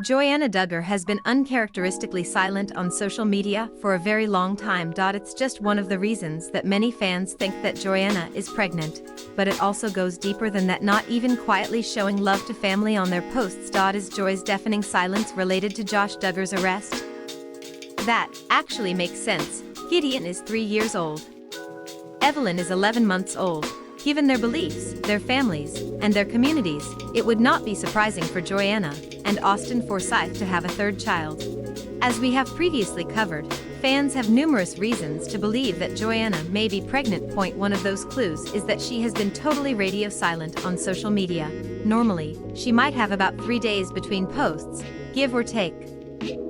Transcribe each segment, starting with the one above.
Joanna Duggar has been uncharacteristically silent on social media for a very long time. It's just one of the reasons that many fans think that Joanna is pregnant, but it also goes deeper than that, not even quietly showing love to family on their posts. Is Joy's deafening silence related to Josh Duggar's arrest? That actually makes sense. Gideon is 3 years old. Evelyn is 11 months old. Given their beliefs, their families, and their communities, it would not be surprising for Joanna and Austin Forsyth to have a third child. As we have previously covered, fans have numerous reasons to believe that Joanna may be pregnant. One of those clues is that she has been totally radio silent on social media. Normally, she might have about 3 days between posts, give or take.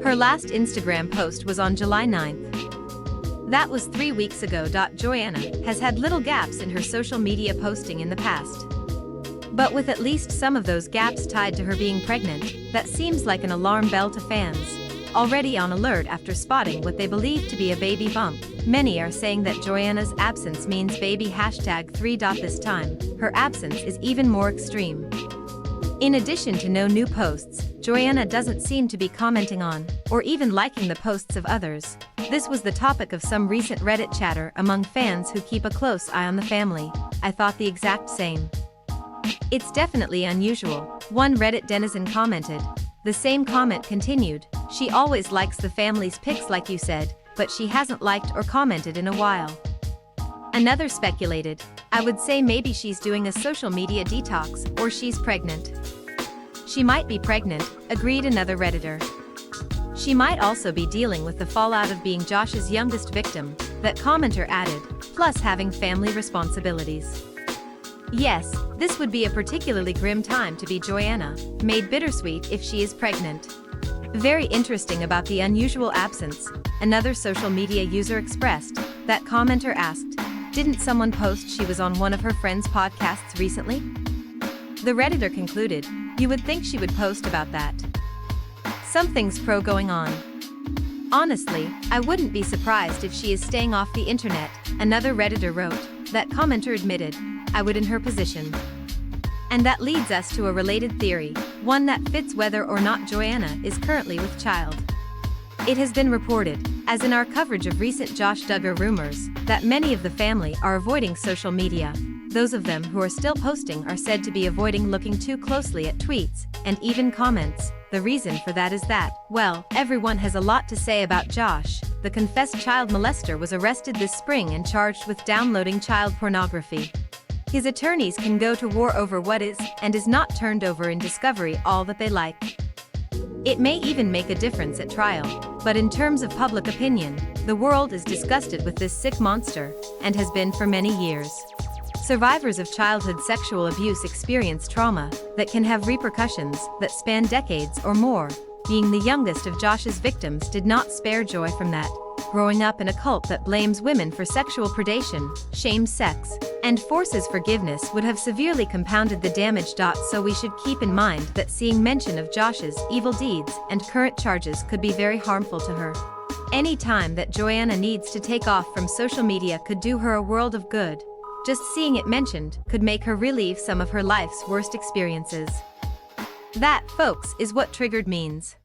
Her last Instagram post was on July 9th. That was 3 weeks ago. Joanna has had little gaps in her social media posting in the past. But with at least some of those gaps tied to her being pregnant, that seems like an alarm bell to fans. Already on alert after spotting what they believe to be a baby bump, many are saying that Joanna's absence means baby #3. This time, her absence is even more extreme. In addition to no new posts, Joanna doesn't seem to be commenting on, or even liking the posts of others. This was the topic of some recent Reddit chatter among fans who keep a close eye on the family. I thought the exact same. It's definitely unusual, one Reddit denizen commented. The same comment continued, she always likes the family's pics like you said, but she hasn't liked or commented in a while. Another speculated, I would say maybe she's doing a social media detox, or she's pregnant. She might be pregnant, agreed another Redditor. She might also be dealing with the fallout of being Josh's youngest victim, that commenter added, plus having family responsibilities. Yes, this would be a particularly grim time to be Joanna, made bittersweet if she is pregnant. Very interesting about the unusual absence, another social media user expressed. That commenter asked, didn't someone post she was on one of her friends' podcasts recently? The Redditor concluded, you would think she would post about that. Something's going on. Honestly, I wouldn't be surprised if she is staying off the internet, another Redditor wrote. That commenter admitted, I would in her position. And that leads us to a related theory, one that fits whether or not Joanna is currently with child. It has been reported, as in our coverage of recent Josh Duggar rumors, that many of the family are avoiding social media. Those of them who are still posting are said to be avoiding looking too closely at tweets, and even comments. The reason for that is that, well, everyone has a lot to say about Josh. The confessed child molester was arrested this spring and charged with downloading child pornography. His attorneys can go to war over what is, and is not turned over in discovery all that they like. It may even make a difference at trial, but in terms of public opinion, the world is disgusted with this sick monster, and has been for many years. Survivors of childhood sexual abuse experience trauma that can have repercussions that span decades or more. Being the youngest of Josh's victims did not spare Joy from that. Growing up in a cult that blames women for sexual predation, shames sex, and forces forgiveness would have severely compounded the damage. So we should keep in mind that seeing mention of Josh's evil deeds and current charges could be very harmful to her. Any time that Joanna needs to take off from social media could do her a world of good. Just seeing it mentioned could make her relieve some of her life's worst experiences. That, folks, is what triggered means.